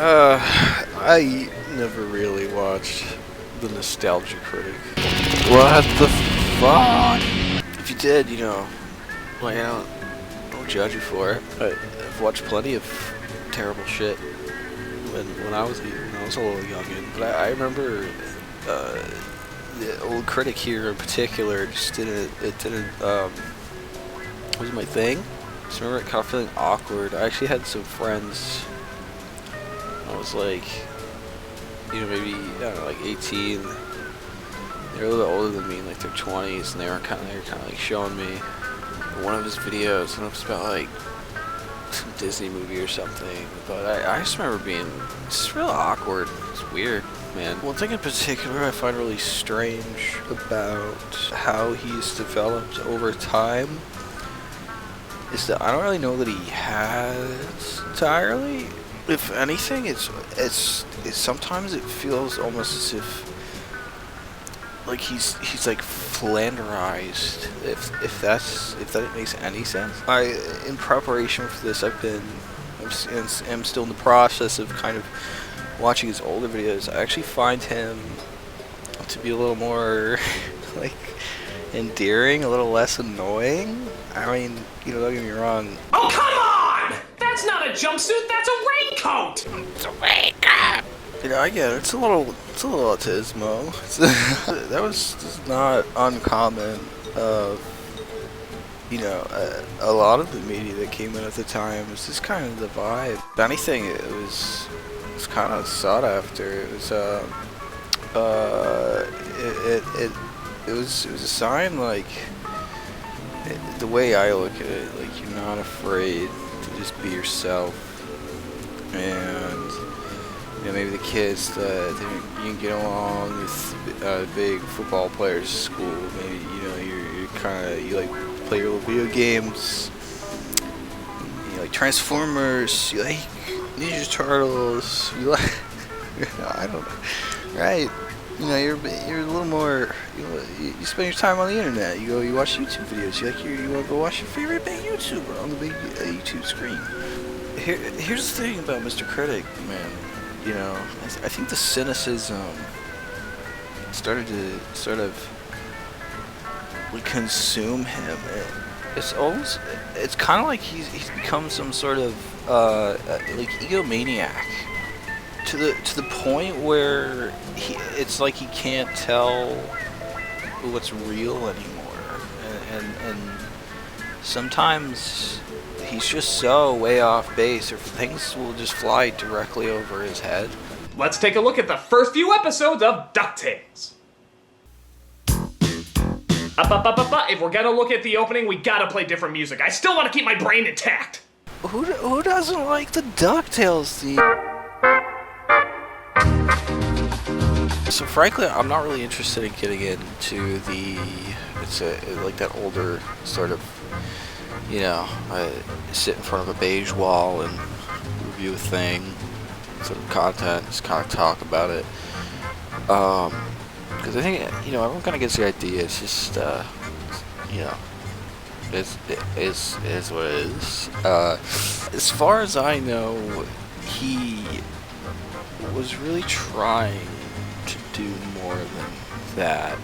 I never really watched the Nostalgia Critic. What the fuck? If you did, like I don't judge you for it. I've watched plenty of terrible shit when I was a little youngin'. But I remember the old critic here in particular just didn't wasn't my thing. Just remember kind of feeling awkward. I actually had some friends. I was like, maybe, I don't know, like 18. They're a little bit older than me, like their 20s, and they were kind of like showing me one of his videos, and it was about like some Disney movie or something. But I just remember being just real awkward. It's weird, man. One thing in particular I find really strange about how he's developed over time is that I don't really know that he has entirely. If anything, it's sometimes it feels almost as if like he's like flanderized, if that makes any sense. In preparation for this, I'm still in the process of kind of watching his older videos. I actually find him to be a little more like endearing, a little less annoying. I mean, don't get me wrong. Oh, come on! That's not a jumpsuit, that's a raincoat! It's a raincoat! I get it. It's a little autismo. That was just not uncommon. A lot of the media that came in at the time was just kind of the vibe. If anything, it was kind of sought after. It was it was a sign, like the way I look at it, like you're not afraid to just be yourself, and maybe the kids that you can get along with big football players at school. Maybe you like play your little video games. You like Transformers. You like Ninja Turtles. You like I don't know, right? You're a little more. You spend your time on the internet. You watch YouTube videos. You want to go watch your favorite big YouTuber on the big YouTube screen. Here's the thing about Mr. Critic, man. I think the cynicism started to sort of consume him. It's kind of like he's become some sort of like egomaniac to the point where it's like he can't tell what's real anymore, and sometimes he's just so way off base, or things will just fly directly over his head. Let's take a look at the first few episodes of DuckTales. If we're gonna look at the opening, we gotta play different music. I still want to keep my brain intact. Who doesn't like the DuckTales theme? So frankly, I'm not really interested in getting into like that older sort of, I sit in front of a beige wall and review a thing, sort of content, just kind of talk about it. Because I think, everyone kind of gets the idea. It's just, it is what it is. As far as I know, he was really trying to do more than that,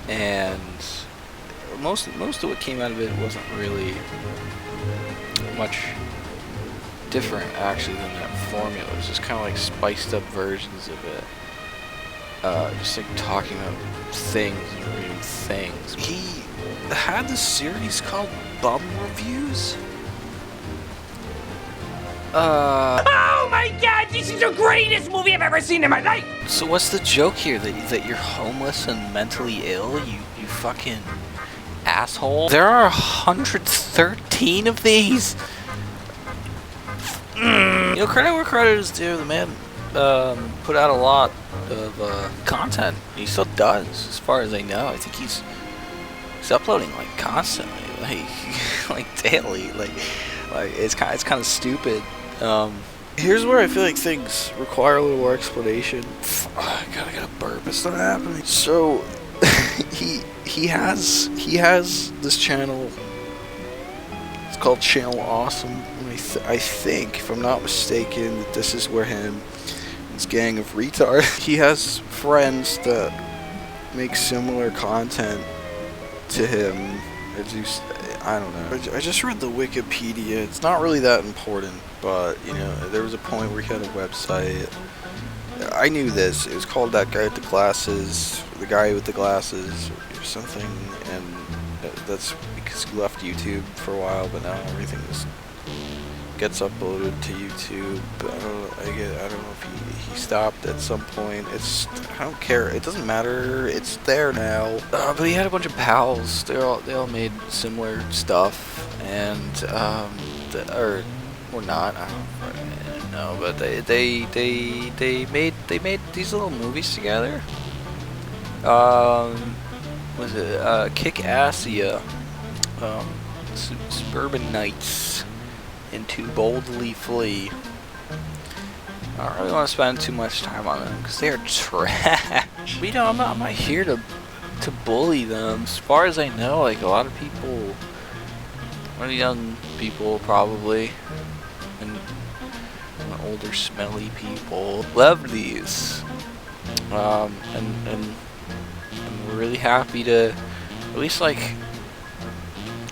and most of what came out of it wasn't really much different actually than that formula. It was just kind of like spiced up versions of it, just like talking about things and reading things. He had this series called Bum Reviews. Oh my god, this is the greatest movie I've ever seen in my life! So what's the joke here? That you're homeless and mentally ill? You fucking asshole? There are 113 of these! Credit where credit is due. The man put out a lot of content. He still does, as far as I know. I think he's uploading like constantly, like daily. Like it's kind of stupid. Here's where I feel like things require a little more explanation. I gotta get a burp. It's not happening. So he has this channel. It's called Channel Awesome. And I think, if I'm not mistaken, that this is where him and his gang of retards. He has friends that make similar content to him. I don't know. I just read the Wikipedia. It's not really that important, but you know, there was a point where he had a website. I knew this. It was called That Guy with the Glasses, the Guy with the Glasses, or something. And that's because he left YouTube for a while, but now everything just gets uploaded to YouTube. I don't know if he stopped at some point. I don't care. It doesn't matter. It's there now. But he had a bunch of pals. They all made similar stuff, and or not. I don't know, but they made these little movies together. Was it Kick-Assia, Suburban Nights, and To Boldly Flee. I don't really want to spend too much time on them because they are trash. But you know, I'm not here to bully them. As far as I know, like a lot of people, a lot of young people probably, and older smelly people love these. And we're really happy to, at least like.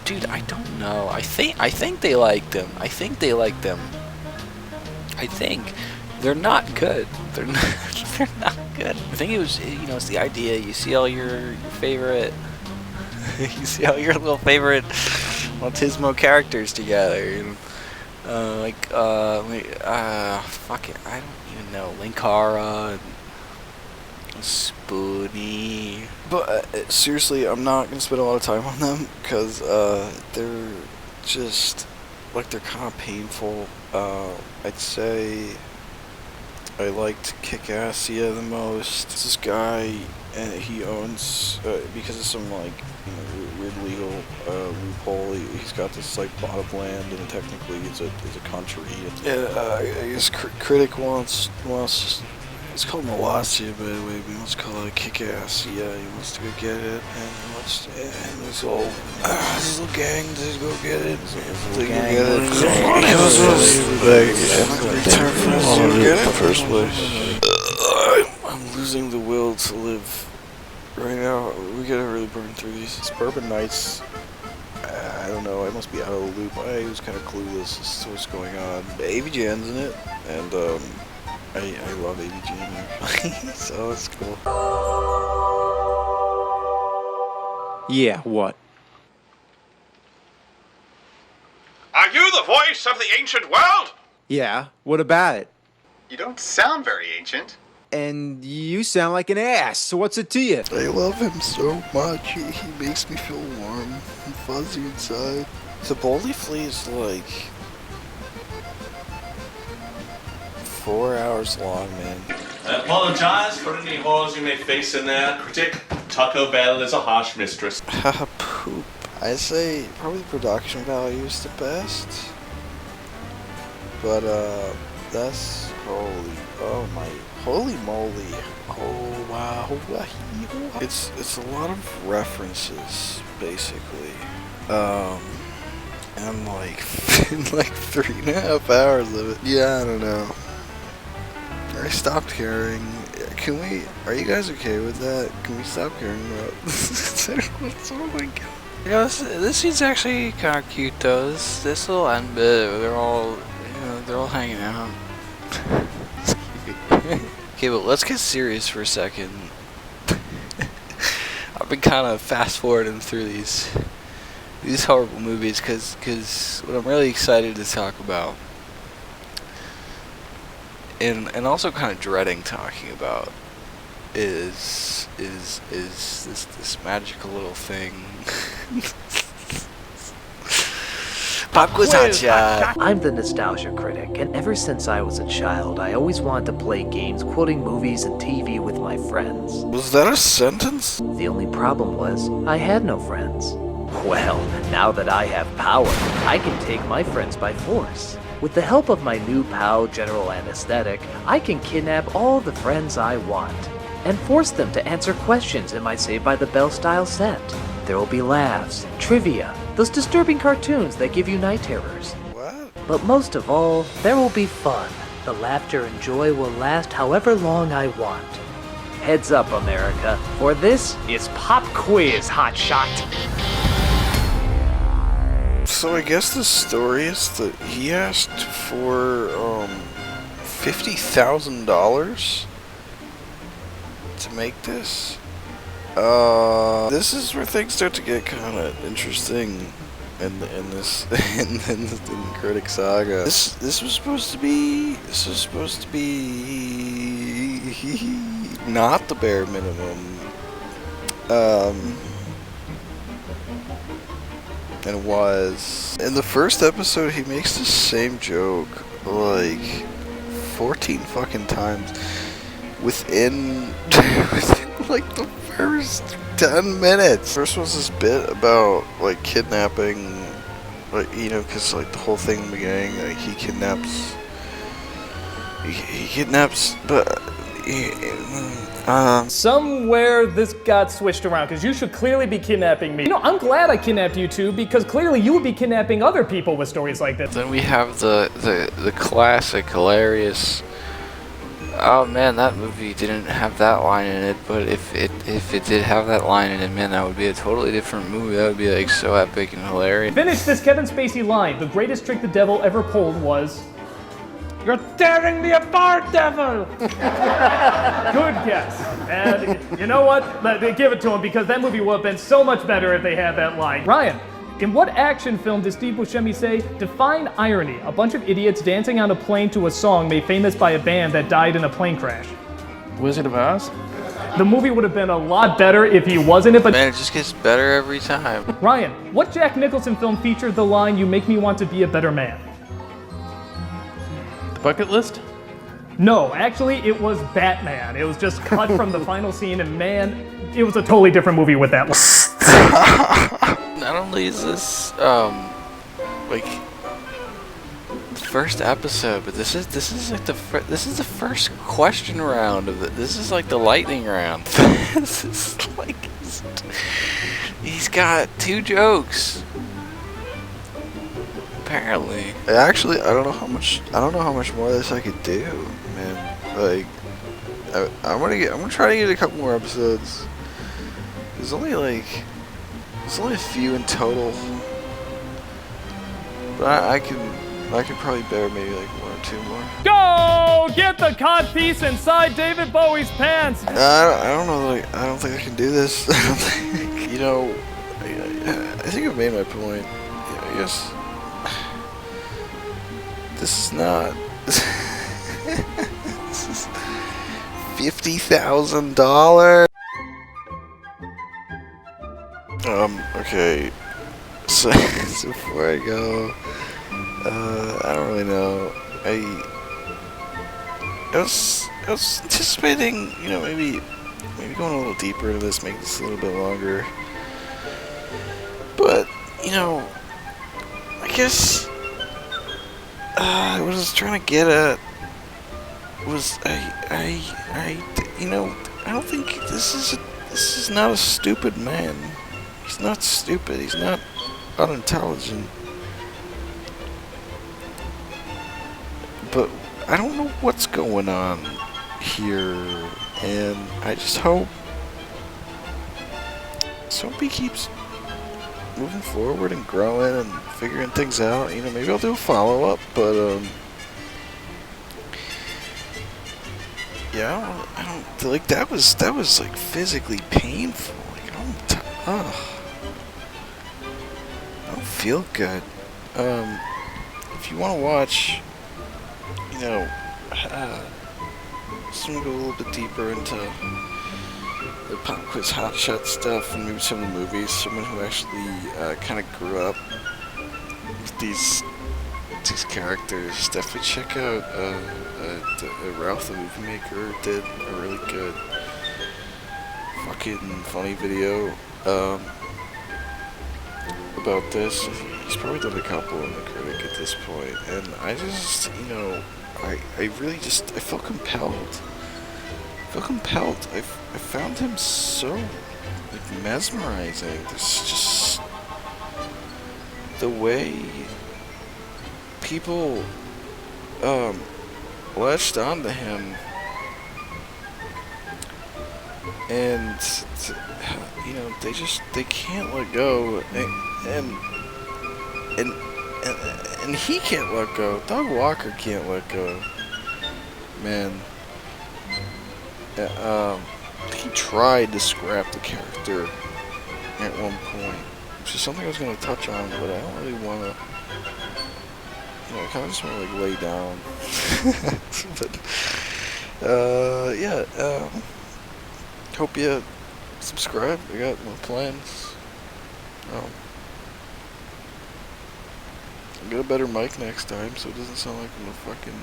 Dude, I don't know. I think they like them. I think they're not good. They're not good. I think it was, you know, it's the idea. You see all your favorite, you see all your little favorite Autismo characters together. You know? Fuck it. I don't even know. Linkara. Spoony. But seriously, I'm not gonna spend a lot of time on them because they're just like they're kind of painful. I'd say I liked Kick-Assia the most. It's this guy, and he owns because of some like weird legal loophole. He's got this like plot of land, and technically it's a country. I guess Critic wants. It's called Malasia, by the way, but he wants to call it Kick-Assia. He wants to go get it, and this whole this little gang to go get it. They go get it. First place. I'm losing the will to live right now. We gotta really burn through these Suburban Nights. I don't know. I must be out of the loop. I was kind of clueless as to what's going on. AVGN's in it, and I love AVGN actually, so it's cool. Yeah, what? Are you the voice of the ancient world? Yeah, what about it? You don't sound very ancient. And you sound like an ass, so what's it to you? I love him so much. He makes me feel warm and fuzzy inside. The Boldly Flee is like 4 hours long, man. I apologize for any holes you may face in there, critic. Taco Bell is a harsh mistress. Haha, poop. I say probably the production value is the best. But, that's holy moly. Oh, wow. It's a lot of references, basically. And like, in like 3.5 hours of it. Yeah, I don't know. I stopped caring. Are you guys okay with that? Can we stop caring about oh my god. You know, this scene's actually kind of cute though. This little end bit, they're all hanging out. Okay, but let's get serious for a second. I've been kind of fast forwarding through these horrible movies because what I'm really excited to talk about, and also kind of dreading talking about, is this magical little thing. Pop quiz hot shot. I'm the nostalgia critic, and ever since I was a child, I always wanted to play games quoting movies and TV with my friends. Was that a sentence? The only problem was, I had no friends. Well, now that I have power, I can take my friends by force. With the help of my new POW General Anesthetic, I can kidnap all the friends I want, and force them to answer questions in my Saved by the Bell style set. There will be laughs, trivia, those disturbing cartoons that give you night terrors. What? But most of all, there will be fun. The laughter and joy will last however long I want. Heads up, America, for this is Pop Quiz, hotshot. So I guess the story is that he asked for $50,000 to make this. This is where things start to get kind of interesting in this in Critic Saga. This was supposed to be not the bare minimum. And it was. In the first episode, he makes the same joke like 14 fucking times within like the first 10 minutes. First was this bit about like kidnapping, like, you know, because like the whole thing in the beginning, like he kidnaps, but Somewhere this got switched around, because you should clearly be kidnapping me. You know, I'm glad I kidnapped you two, because clearly you would be kidnapping other people with stories like this. then we have the classic, hilarious. Oh man, that movie didn't have that line in it, but if it did have that line in it, man, that would be a totally different movie. That would be like so epic and hilarious. Finish this Kevin Spacey line. The greatest trick the devil ever pulled was... You're tearing me apart, devil! Good guess. And you know what? They give it to him, because that movie would have been so much better if they had that line. Ryan, in what action film does Steve Buscemi say, define irony, a bunch of idiots dancing on a plane to a song made famous by a band that died in a plane crash? Wizard of Oz? The movie would have been a lot better if he wasn't it, but... Man, it just gets better every time. Ryan, what Jack Nicholson film featured the line, "You make me want to be a better man"? Bucket List? No, actually, it was Batman. It was just cut from the final scene, and man, it was a totally different movie with that line. Not only is this like the first episode, but this is like the first question round of it. This is like the lightning round. This is like he's got 2 jokes. Apparently. Actually, I don't know how much more of this I could do, man. Like, I'm gonna try to get a couple more episodes. There's only a few in total, but I could probably bear maybe like 1 or 2 more. Go get the codpiece inside David Bowie's pants. I don't know. Like, I don't think I can do this. I don't think, you know. I think I've made my point. Yeah, I guess. This is not. This is $50,000. Okay. So before I go, I don't really know. I was anticipating, you know, maybe going a little deeper into this, making this a little bit longer. But, you know, I guess what I was trying to get at was you know, I don't think this is not a stupid man. He's not stupid. He's not unintelligent. But I don't know what's going on here, and I just hope he keeps moving forward and growing and figuring things out. You know, maybe I'll do a follow-up, but yeah, I don't like that was like physically painful. Like I don't feel good. If you want to watch, you know, just want to go a little bit deeper into the Pop Quiz Hotshot stuff and maybe some of the movies. Someone who actually kind of grew up with these characters. Definitely check out Ralph the Movie Maker did a really good fucking funny video about this. He's probably done a couple in the Critic at this point, and I just, you know, I really just, I felt compelled. I found him so, like, mesmerizing. There's just the way people latched onto him, and you know, they can't let go, and he can't let go. Doug Walker can't let go. Man, he tried to scrap the character at one point, which is something I was going to touch on, but I don't really want to. You know, I kind of just want to like lay down. But yeah. Hope you subscribe. I got more plans. I'll get a better mic next time, so it doesn't sound like I'm a fucking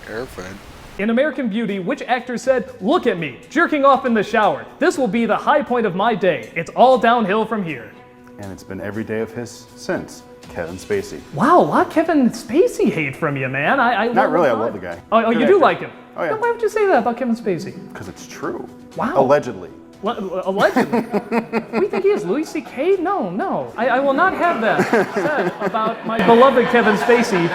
airfed. In American Beauty, which actor said, "Look at me, jerking off in the shower. This will be the high point of my day. It's all downhill from here." And it's been every day of his since. Kevin Spacey. Wow, a lot of Kevin Spacey hate from you, man. Not really, I love the guy. Oh, you Good do actor. like him? Oh, yeah. Then why would you say that about Kevin Spacey? Because it's true. Wow. Allegedly. Allegedly. What do you think he is, Louis C.K.? No. I will not have that said about my beloved Kevin Spacey.